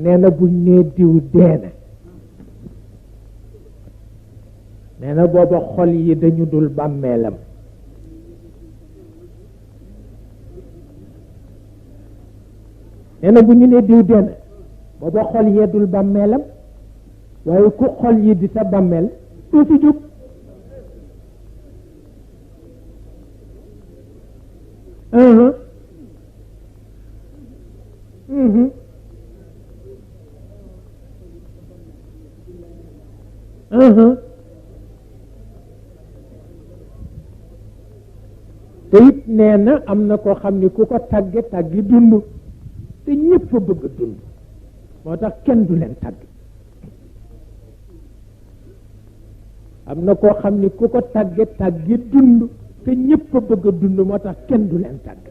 nee na buñ nee diw deena nee na booba xol yi dañu dul bàmmeelam nee na bu ñu nee diw deena booba xol yee dul bàmmeelam waaye ku xol yi di sa bàmmeel doo ci jóg te it nee na am na koo xam ni ku ko tàgge tàggi dund te ñëpp a bëgg dund moo tax kenn du leen tàgg am na koo xam ni ku ko tàgge tàggi dund te ñëpp a bëgg dund moo tax kenn du leen tàgg